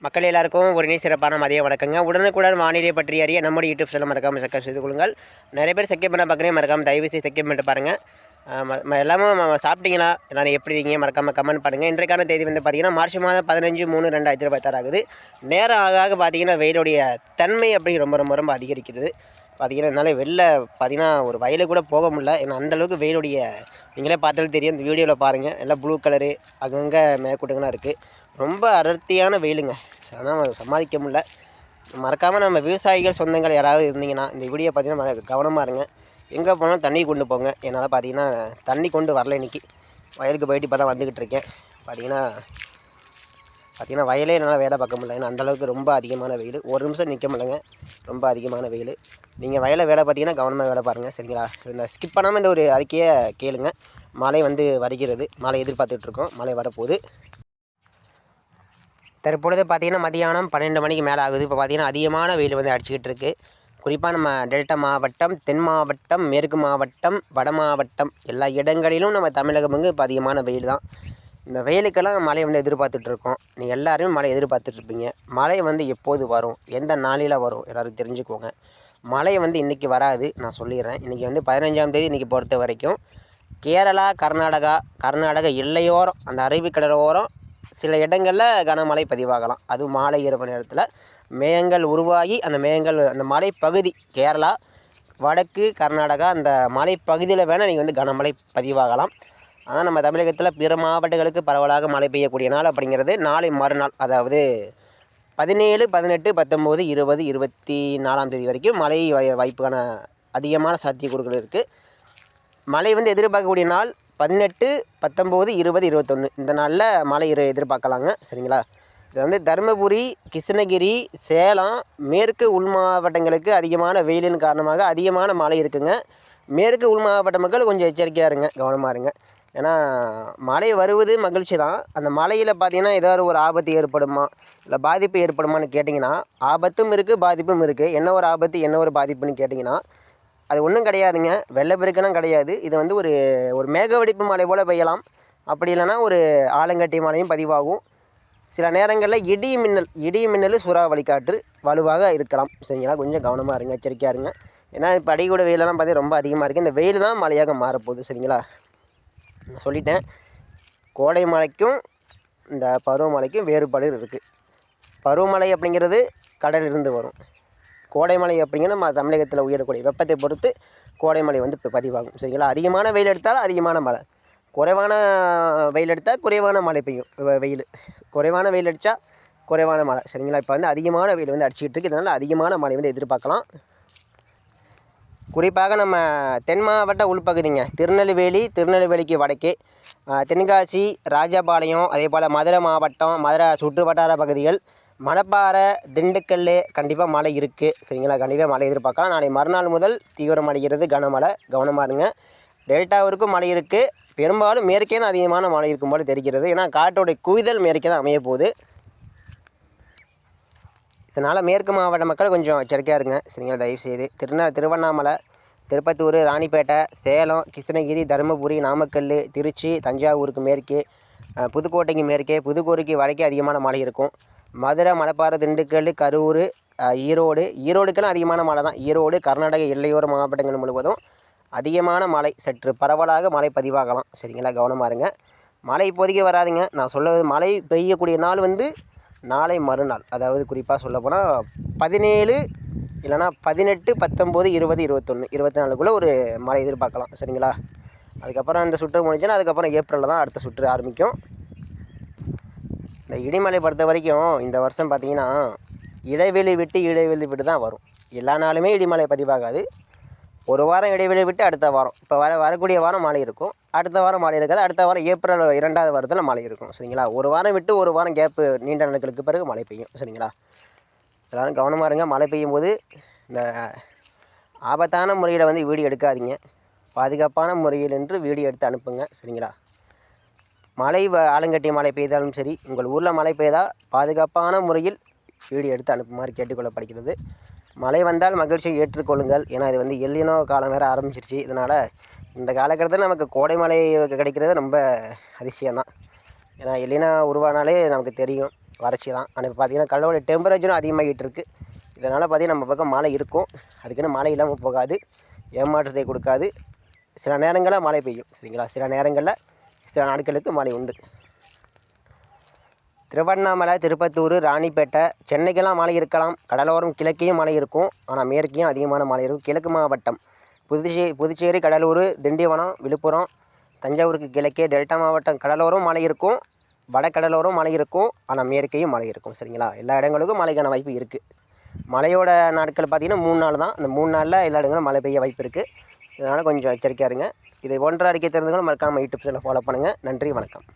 மக்கள் எல்லாருக்கும் ஒரு சிறப்பான மதிய வணக்கங்க. உடனுக்குடன் வானிலை பற்றி அறிய நம்முடைய யூடியூப் சேனல் மறக்காமல் சப்ஸ்கிரைப் செய்து கொள்ளுங்கள். நிறைய பேர் சப்ஸ்கிரைப் பண்ண பார்க்குறேன், மறக்காமல் தயவு செய்து சப்ஸ்கிரைப் பண்ணிட்டு பாருங்கள். எல்லாமே சாப்பிட்டீங்களா, எல்லாரும் எப்படி இருக்கீங்க, மறக்காமல் கமெண்ட் பண்ணுங்கள். இன்றைக்கான தேதி வந்து பார்த்தீங்கன்னா மார்ச் மாதம் 15/3/2026 ஆகுது. நேரம் ஆக ஆக பார்த்தீங்கன்னா வெயிலுடைய தன்மை அப்படி ரொம்ப ரொம்ப ரொம்ப அதிகரிக்கிறது. பார்த்தீங்கன்னா என்னால் வெளில பார்த்தீங்கன்னா ஒரு வயலுக்கு கூட போக முடியல. ஏன்னா அந்தளவுக்கு வெயிலுடைய நீங்களே பார்த்தாலும் தெரியும். இந்த வீடியோவில் பாருங்கள், எல்லாம் ப்ளூ கலரு அங்கங்கே மேற்கூட்டங்களாக இருக்குது. ரொம்ப அடர்த்தியான வெயிலுங்க. ஆனால் சமாளிக்க முடியல. மறக்காமல் நம்ம விவசாயிகள் சொந்தங்கள் யாராவது இருந்தீங்கன்னா இந்த வீடியோ பார்த்தீங்கன்னா கவனமாக இருங்க. எங்கே போனாலும் தண்ணி கொண்டு போங்க. என்னால் பார்த்தீங்கன்னா தண்ணி கொண்டு வரல இன்றைக்கி. வயலுக்கு போயிட்டு இப்போ தான் வந்துக்கிட்டு இருக்கேன். பார்த்தீங்கன்னா வயலே என்னால் வேலை பார்க்க முடியல. ஏன்னா அந்தளவுக்கு ரொம்ப அதிகமான வெயில். ஒரு நிமிஷம் நிற்க முடியலங்க, ரொம்ப அதிகமான வெயில். நீங்கள் வயலை வேலை பார்த்தீங்கன்னா கவனமாக வேலை பாருங்கள், சரிங்களா? இந்த ஸ்கிப் பண்ணாமல் இந்த ஒரு அறிக்கையை கேளுங்க. மழை வந்து வருகிறது, மழை எதிர்பார்த்துட்ருக்கோம், மழை வரப்போகுது. தற்பொழுது பார்த்திங்கன்னா மதியானம் 12 மணிக்கு மேலே ஆகுது. இப்போ பார்த்திங்கன்னா அதிகமான வெயில் வந்து அடிச்சுக்கிட்டு இருக்குது. குறிப்பாக நம்ம டெல்டா மாவட்டம், தென் மாவட்டம், மேற்கு மாவட்டம், வட மாவட்டம் எல்லா இடங்களிலும் நம்ம தமிழகம் வந்து இப்போ அதிகமான வெயில் தான். இந்த வெயிலுக்கெல்லாம் மழை வந்து எதிர்பார்த்துட்ருக்கோம். நீங்கள் எல்லாருமே மழை எதிர்பார்த்துட்ருப்பீங்க. மழை வந்து எப்போது வரும், எந்த நாளில் வரும், எல்லோரும் தெரிஞ்சுக்கோங்க. மழை வந்து இன்றைக்கி வராது, நான் சொல்லிடுறேன். இன்றைக்கி வந்து 15ஆம் தேதி இன்றைக்கி பொறுத்த வரைக்கும் கேரளா, கர்நாடகா எல்லையோரம், அந்த அரபிக்கடலோரம் சில இடங்களில் கனமழை பதிவாகலாம். அதுவும் மாலை இரவு நேரத்தில் மேகங்கள் உருவாகி அந்த மலைப்பகுதி கேரளா, வடக்கு கர்நாடகா அந்த மலைப்பகுதியில் வேணால் நீங்கள் வந்து கனமழை பதிவாகலாம். ஆனால் நம்ம தமிழகத்தில் பிற மாவட்டங்களுக்கு பரவலாக மழை பெய்யக்கூடிய நாள் அப்படிங்கிறது நாளை மறுநாள், அதாவது 17, 18, 19, 20, 24ஆம் தேதி வரைக்கும் மழை வாய்ப்புக்கான அதிகமான சாத்தியக்கூறுகள் இருக்குது. மழை வந்து எதிர்பார்க்கக்கூடிய நாள் 18, 19, 20, 21 இந்த நாளில் மழை எதிர்பார்க்கலாங்க, சரிங்களா? இது வந்து தருமபுரி, கிருஷ்ணகிரி, சேலம், மேற்கு உள் மாவட்டங்களுக்கு அதிகமான வெயிலின் காரணமாக அதிகமான மழை இருக்குங்க. மேற்கு உள் மாவட்ட மக்கள் கொஞ்சம் எச்சரிக்கையாக இருங்க, கவனமாக இருங்க. ஏன்னா மழை வருவது மகிழ்ச்சி தான். அந்த மழையில் பார்த்திங்கன்னா ஏதாவது ஒரு ஆபத்து ஏற்படுமா, இல்லை பாதிப்பு ஏற்படுமான்னு கேட்டிங்கன்னா ஆபத்தும் இருக்குது, பாதிப்பும் இருக்குது. என்ன ஒரு ஆபத்து, என்ன ஒரு பாதிப்புன்னு கேட்டிங்கன்னா அது ஒன்றும் கிடையாதுங்க. வெள்ளப்பெருக்கெல்லாம் கிடையாது. இது வந்து ஒரு மேகவெடிப்பு மழை போல் பெய்யலாம். அப்படி இல்லைன்னா ஒரு ஆலங்கட்டி மழையும் பதிவாகும். சில நேரங்களில் இடி மின்னல் சூறாவளி காற்று வலுவாக இருக்கலாம், சரிங்களா? கொஞ்சம் கவனமாக இருங்க, எச்சரிக்கையாக இருங்க. ஏன்னா இப்போ அடிக்கூட வெயிலெல்லாம் பார்த்தீங்கன்னா ரொம்ப அதிகமாக இருக்குது. இந்த வெயில் தான் மழையாக மாறப்போகுது, சரிங்களா? நான் சொல்லிட்டேன். கோடை மழைக்கும் இந்த பருவமழைக்கும் வேறுபாடு இருக்குது. பருவமழை அப்படிங்கிறது கடலிலிருந்து வரும். கோடைமழை அப்படிங்கிற நம்ம தமிழகத்தில் உயரக்கூடிய வெப்பத்தை பொறுத்து கோடைமழை வந்து இப்போ பதிவாகும், சரிங்களா? அதிகமான வெயில் எடுத்தால் அதிகமான மழை, குறைவான வெயில் எடுத்தால் குறைவான மழை பெய்யும். வெயில் குறைவான வெயில் அடித்தா குறைவான மழை, சரிங்களா? இப்போ வந்து அதிகமான வெயில் வந்து அடிச்சுக்கிட்டு இருக்குது. இதனால் அதிகமான மழை வந்து எதிர்பார்க்கலாம். குறிப்பாக நம்ம தென் மாவட்ட உள்பகுதிங்க, திருநெல்வேலிக்கு வடக்கே, தென்காசி, ராஜபாளையம், அதே போல் மதுரை மாவட்டம், மதுரை சுற்று வட்டார பகுதிகள், மணப்பாறை, திண்டுக்கல் கண்டிப்பாக மழை இருக்குது, சரிங்களா? கண்டிப்பாக மழை எதிர்பார்க்கலாம். நாளை மறுநாள் முதல் தீவிரமடைகிறது கனமழை, கவனமாக இருங்க. டெல்டாவிற்கும் மழை இருக்குது. பெரும்பாலும் மேற்கே தான் அதிகமான மழை இருக்கும் போல் தெரிகிறது. ஏன்னா காற்றோடைய குவிதல் மேற்கே தான் அமைய போகுது. இதனால் மேற்கு மாவட்ட மக்கள் கொஞ்சம் எச்சரிக்கையாக இருங்க, சரிங்களா? தயவுசெய்து திருவண்ணாமலை, திருப்பத்தூர், ராணிப்பேட்டை, சேலம், கிருஷ்ணகிரி, தருமபுரி, நாமக்கல், திருச்சி, தஞ்சாவூருக்கு மேற்கே, புதுக்கோட்டைக்கு மேற்கே, புதுக்கோட்டைக்கு வடக்கே அதிகமான மழை இருக்கும். மதுரை, மணப்பாறை, திண்டுக்கல், கரூர், ஈரோடுக்கெல்லாம் அதிகமான மழை தான். ஈரோடு, கர்நாடக எல்லையோர மாவட்டங்கள் முழுவதும் அதிகமான மழை, சற்று பரவலாக மழை பதிவாகலாம், சரிங்களா? கவனமாக இருங்க. மழை இப்போதைக்கு வராதுங்க. நான் சொல்வது மழை பெய்யக்கூடிய நாள் வந்து நாளை மறுநாள், அதாவது குறிப்பாக சொல்லப்போனால் 17 இல்லைனா 18, 19, 20, 21, 24க்குள்ளே ஒரு மழை எதிர்பார்க்கலாம், சரிங்களா? அதுக்கப்புறம் இந்த சுற்று முடிஞ்சுன்னா அதுக்கப்புறம் ஏப்ரலில் தான் அடுத்த சுற்று ஆரம்பிக்கும். இந்த இடிமலை பொறுத்த வரைக்கும் இந்த வருஷம் பார்த்திங்கன்னா இடைவெளி விட்டு தான் வரும். எல்லா நாளுமே இடிமலை பதிவாகாது. ஒரு வாரம் இடைவெளி விட்டு அடுத்த வாரம், இப்போ வரக்கூடிய வாரம் மழை இருக்கும், அடுத்த வாரம் மழை இருக்காது, அடுத்த வாரம் ஏப்ரல் 2வது வாரத்தில் மழை இருக்கும், சரிங்களா? ஒரு வாரம் விட்டு ஒரு வாரம் கேப்பு, நீண்ட நாட்களுக்கு பிறகு மழை பெய்யும், சரிங்களா? எல்லோரும் கவனமாக இருங்க. மழை பெய்யும் போது இந்த ஆபத்தான முறையில் வந்து வீடியோ எடுக்காதீங்க. பாதுகாப்பான முறையில் என்று வீடியோ எடுத்து அனுப்புங்க, சரிங்களா? மழை ஆலங்கட்டி மழை பெய்தாலும் சரி, உங்கள் ஊரில் மழை பெய்தால் பாதுகாப்பான முறையில் வீடியோ எடுத்து அனுப்புமாறு கேட்டுக்கொள்ளப்படுகிறது. மழை வந்தால் மகிழ்ச்சியை ஏற்றுக்கொள்ளுங்கள். ஏன்னா இது வந்து எல்லினோ காலம் வேறு ஆரம்பிச்சிருச்சு. இதனால் இந்த காலகட்டத்தில் நமக்கு கோடை மழை கிடைக்கிறது ரொம்ப அதிசயம்தான். ஏன்னா எல்லினோ உருவானாலே நமக்கு தெரியும். வறட்சி தான். ஆனால் இப்போ பார்த்திங்கன்னா கடலோட டெம்பரேச்சரும் அதிகமாகிட்டு இருக்குது. இதனால் பார்த்திங்கன்னா நம்ம பக்கம் மழை இருக்கும், அதுக்குன்னு மழை இல்லாமல் போகாது, ஏமாற்றத்தை கொடுக்காது. சில நேரங்களில் மழை பெய்யும் சரிங்களா, சில நேரங்களில் சில நாட்களுக்கு மழை உண்டு. திருவண்ணாமலை, திருப்பத்தூர், ராணிப்பேட்டை, சென்னைக்கெல்லாம் மழை இருக்கலாம். கடலோரம் கிழக்கையும் மழை இருக்கும், ஆனால் மேற்கையும் அதிகமான மழை இருக்கும். கிழக்கு மாவட்டம் புதுச்சேரி, கடலூர், திண்டிவனம், விழுப்புரம், தஞ்சாவூருக்கு கிழக்கே டெல்டா மாவட்டம் கடலோரம் மழை இருக்கும், வடகடலோரம் மழை இருக்கும், ஆனால் மேற்கையும் மழை இருக்கும் சரிங்களா. எல்லா இடங்களுக்கும் மழைக்கான வாய்ப்பு இருக்குது. மழையோட நாட்கள் பார்த்திங்கன்னா 3 நாள் தான். அந்த 3 நாளில் எல்லா இடங்களும் மழை பெய்ய வாய்ப்பு இருக்குது. இதனால் கொஞ்சம் எச்சரிக்கையாக இருங்க. இதை போன்ற அறிக்கை தெரிஞ்சுக்கணும் மறக்காமல் யூடியூப் சேனலை ஃபாலோ பண்ணுங்கள். நன்றி, வணக்கம்.